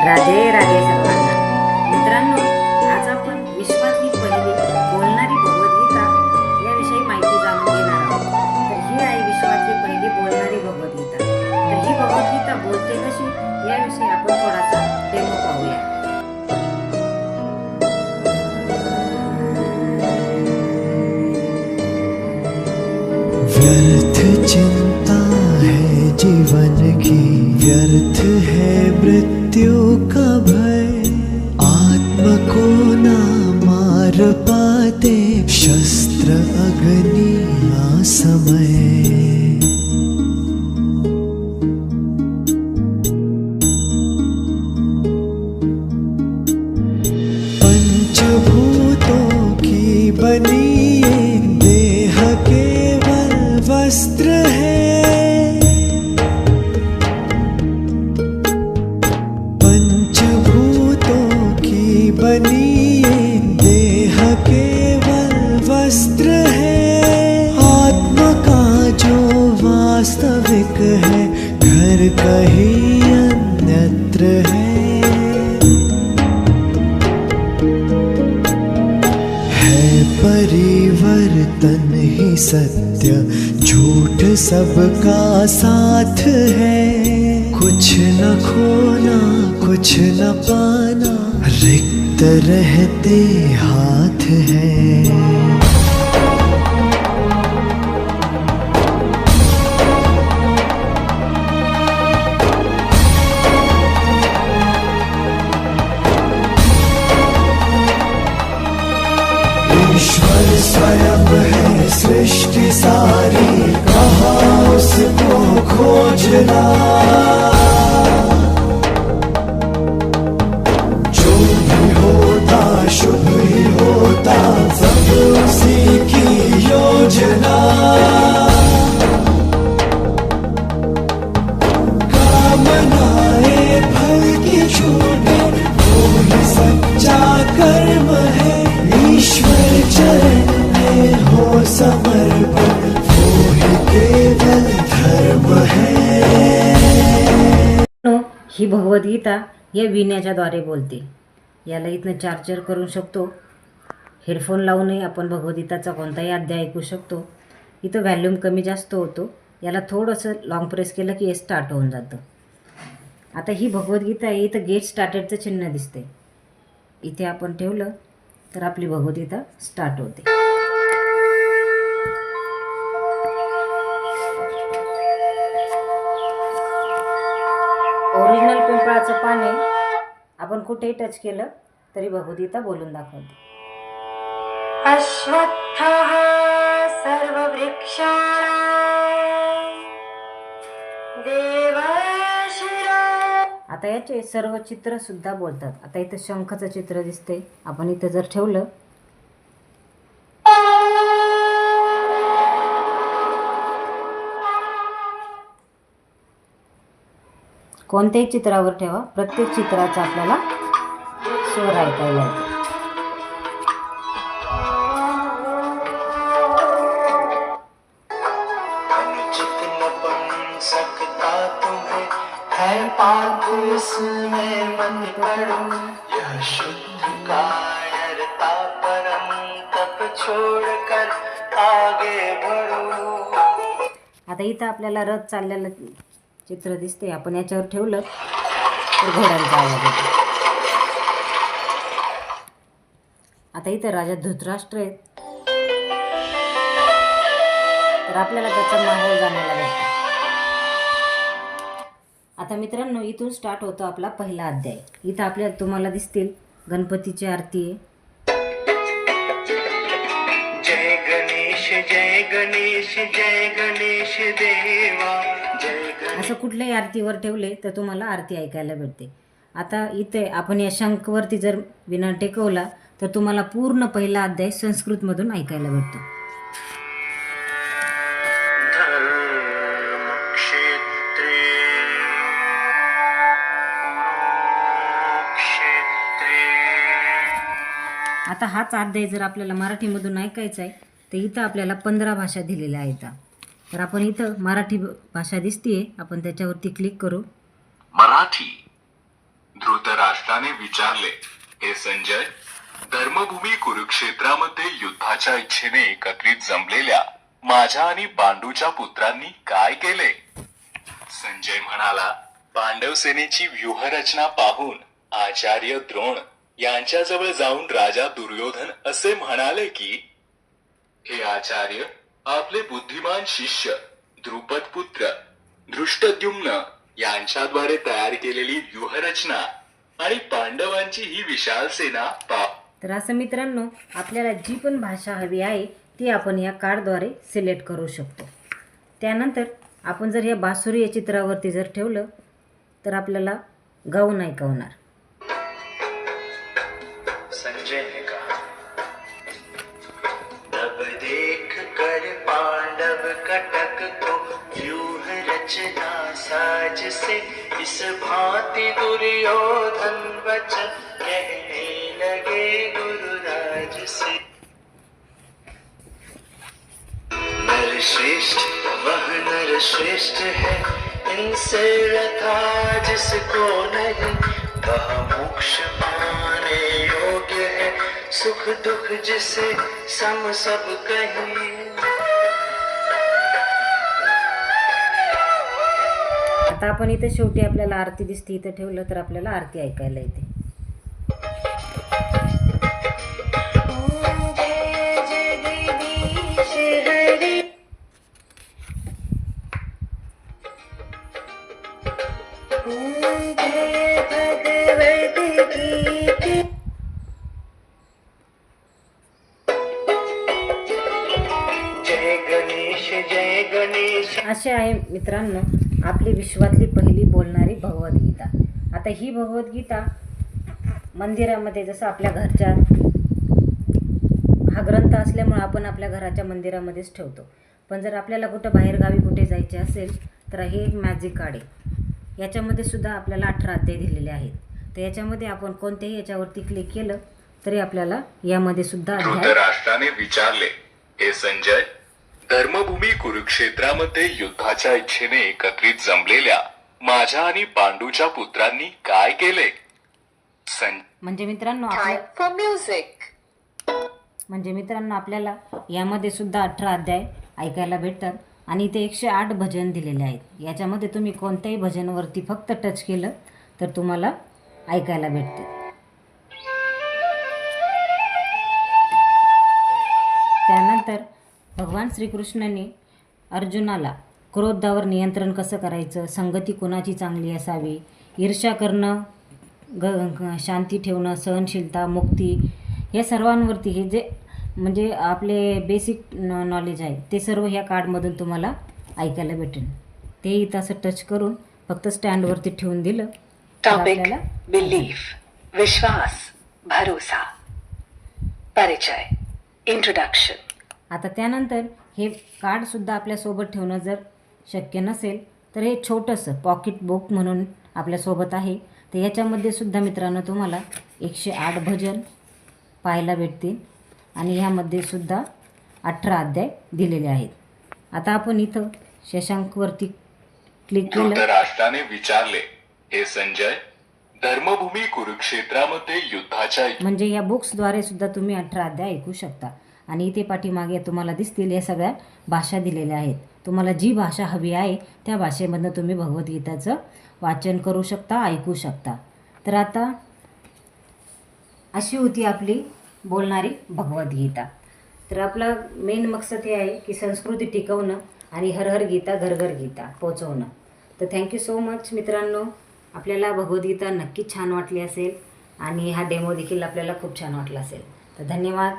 राधे राधे सर्वांना. मित्रांनो, आज आपण विश्वातली पहिली बोलणारी भगवद्गीता याविषयी माहिती जाणून घेणार आहोत. तर ही आहे विश्वातली पहिली बोलणारी भगवद्गीता. तर ही भगवद्गीता बोलते कशी याविषयी आपण थोडासा डेमो पाहूया. व्यर्थ चिंता है जीवन की, व्यर्थ है मृत्यु का भय। आत्म को ना मार पाते शस्त्र अग्नि ना समय। पंचभूतों की बनी ये देह केवल वस्त्र है। पंचभूतों की बनी ये देह केवल वस्त्र है। आत्मा का जो वास्तविक है घर कहीं अन्यत्र है। परिवर्तन ही सत्य, झूठ सबका साथ है। कुछ न खोना कुछ न पाना, रिक्त रहते हाथ है। ईश्वर स्वयं है सृष्टि सारी, कहाँ उसको खोजना। जो भी होता शुभ ही होता, सब उसी की योजना। कामनाएं फल की छूटे, वो ही सच्चा कर्म है। ईश्वर चरण में हो समर्पण, वो ही केवल धर्म है। ही भगवद्गीता या विण्याच्या द्वारे बोलते. याला इथनं चार्जर करू शकतो. हेडफोन लावूनही आपण भगवद्गीताचा कोणताही अध्याय ऐकू शकतो. इथं व्हॅल्यूम कमी जास्त होतो. याला थोडंसं लॉंग प्रेस केलं की हे स्टार्ट होऊन जातं. आता ही भगवद्गीता आहे. इथं गेट स्टार्टेडचं चिन्ह दिसते. इथे आपण ठेवलं तर आपली भगवद्गीता स्टार्ट होते. ओरिजिनल पिंपळाचं पान आहे. आपण कुठेही टच केलं तरी भगवद्गीता बोलून दाखवते. अश्वत्थः सर्ववृक्षाणां देवर्षिणां. आता याचे सर्व चित्र सुद्धा बोलतात. आता इथं शंखाचं चित्र दिसते. आपण इथं जर ठेवलं कोणत्याही चित्रावर ठेवा, प्रत्येक चित्राचा आपल्याला स्वर ऐकायला येतो. है पाक इसमें मन पड़ो, यह शुद्ध कायरता परम तप छोड़कर आगे बढ़ो। आता इथं आपल्याला रथ चाललेलं चित्र दिसते. आपण याच्यावर ठेवलं तर घोड्यांचा आवाज येतो. आता इथं राजा धृतराष्ट्र आहेत, तर आपल्याला त्याचा माहोल जाणायला भेटतो. आता मित्रांनो, इथून स्टार्ट होतो आपला पहिला अध्याय. इथं आपल्याला तुम्हाला दिसतील गणपतीची आरती आहे. जय गणेश जय गणेश जय गणेश देवा जय। असं कुठल्याही आरतीवर ठेवले तर तुम्हाला आरती ऐकायला भेटते. आता इथे आपण या शंखवरती जर विना टेकवला तर तुम्हाला पूर्ण पहिला अध्याय संस्कृतमधून ऐकायला भेटतो. आता हाच अध्याय जर आपल्याला मराठीमधून ऐकायचा आहे तर इथं आपल्याला 15 भाषा दिलेल्या आहेत. तर आपण इथं मराठी भाषा दिसतीये, आपण त्याच्यावरती क्लिक करू. मराठी धृतराष्ट्र धृतराष्ट्राने विचारले, हे संजय, धर्मभूमी कुरुक्षेत्रामध्ये युद्धाच्या इच्छेने एकत्रित जमलेल्या माझ्या आणि पांडूच्या पुत्रांनी काय केले? संजय म्हणाला, पांडव सेनेची व्यूहरचना पाहून आचार्य द्रोण यांच्याजवळ जाऊन राजा दुर्योधन असे म्हणाले की, हे आचार्य, आपले बुद्धिमान शिष्य द्रुपद पुत्र धृष्टद्युम्न यांच्याद्वारे तयार केलेली व्यूहरचना आणि पांडवांची ही विशाल सेना तर असं मित्रांनो, आपल्याला जी पण भाषा हवी आहे ती आपण या कार्डद्वारे सिलेक्ट करू शकतो. त्यानंतर आपण जर या बासुरी या चित्रावरती जर ठेवलं तर आपल्याला गाऊन ऐकवणार. संजय ने कहा, तब देख कर पांडव कटक को व्यूह रचना साज से, इस भांति दुर्योधन वचन कहने लगे गुरुराज से. नर श्रेष्ठ वह नर श्रेष्ठ है, इनसे रथा जिसको नहीं, वह मोक्ष पाने योग्य है, सुख दुख जिसे सम सब कहीं. आता आपण इथे शेवटी आपल्याला आरती दिसते, इथं ठेवलं तर आपल्याला आरती ऐकायला येते. जय जगदीश हरी. जय भगवत गीता. जय गणेश जय गणेश. असे आहे मित्रांनो आपली विश्वातली पहिली बोलणारी भगवद्गीता. आता ही भगवद्गीता मंदिरामध्ये, जसं आपल्या घरच्या हा ग्रंथ असल्यामुळे आपण आपल्या घराच्या मंदिरामध्येच ठेवतो. पण जर आपल्याला कुठं बाहेरगावी कुठे जायचे असेल तर हे एक मॅजिक कार्ड आहे. याच्यामध्ये सुद्धा आपल्याला 18 अध्याय दिलेले आहेत. तर याच्यामध्ये आपण कोणत्याही याच्यावरती क्लिक केलं तरी आपल्याला यामध्ये सुद्धा अध्याय. धृतराष्ट्राने विचारले, हे संजय, धर्मभूमी कुरुक्षेत्रामध्ये युद्धाच्या इच्छेने एकत्रित जमलेल्या माझ्या आणि पांडूच्या पुत्रांनी काय केले? म्हणजे मित्रांनो आपल्याला यामध्ये सुद्धा 18 अध्याय ऐकायला भेटतात आणि इथे 108 भजन दिलेले आहेत. याच्यामध्ये तुम्ही कोणत्याही भजनावरती फक्त टच केलं तर तुम्हाला ऐकायला भेटते. त्यानंतर भगवान श्रीकृष्णाने अर्जुनाला क्रोधावर नियंत्रण कसं करायचं, संगती कोणाची चांगली असावी, ईर्ष्या करणं, शांती ठेवणं, सहनशीलता, मुक्ती, या सर्वांवरती हे जे म्हणजे आपले बेसिक नॉलेज आहे ते सर्व ह्या कार्डमधून तुम्हाला ऐकायला भेटेल. ते इथं असं टच करून फक्त स्टँडवरती ठेवून दिलं तर आपल्याला बिलीफ, विश्वास, भरोसा, परिचय, इंट्रोडक्शन. आता त्यानंतर हे कार्डसुद्धा आपल्यासोबत ठेवणं जर शक्य नसेल तर हे छोटंसं पॉकेट बुक म्हणून आपल्यासोबत आहे. तर याच्यामध्ये सुद्धा मित्रांनो तुम्हाला 108 भजन पाहायला भेटतील आणि ह्यामध्ये सुद्धा 18 अध्याय दिलेले आहेत. आता आपण इथं शशांकवरती क्लिक केलं. धृतराष्ट्राने विचारले, हे संजय, धर्मभूमी कुरुक्षेत्रामध्ये युद्धाच्या म्हणजे या बुक्सद्वारे सुद्धा तुम्ही 18 अध्याय ऐकू शकता. आणि इथे पाठीमागे तुम्हाला दिसतील या सगळ्या भाषा दिलेल्या आहेत. तुम्हाला जी भाषा हवी आहे त्या भाषेमधनं तुम्ही भगवद्गीताचं वाचन करू शकता, ऐकू शकता. तर आता अशी होती आपली बोलणारी भगवद्गीता. तर आपला मेन मकसद हे आहे की संस्कृती टिकवणं आणि हर हर गीता घर घर गीता पोचवणं. तर थँक्यू सो मच मित्रांनो. आपल्याला भगवद्गीता नक्कीच छान वाटली असेल आणि हा डेमो देखील आपल्याला खूप छान वाटला असेल. तर धन्यवाद.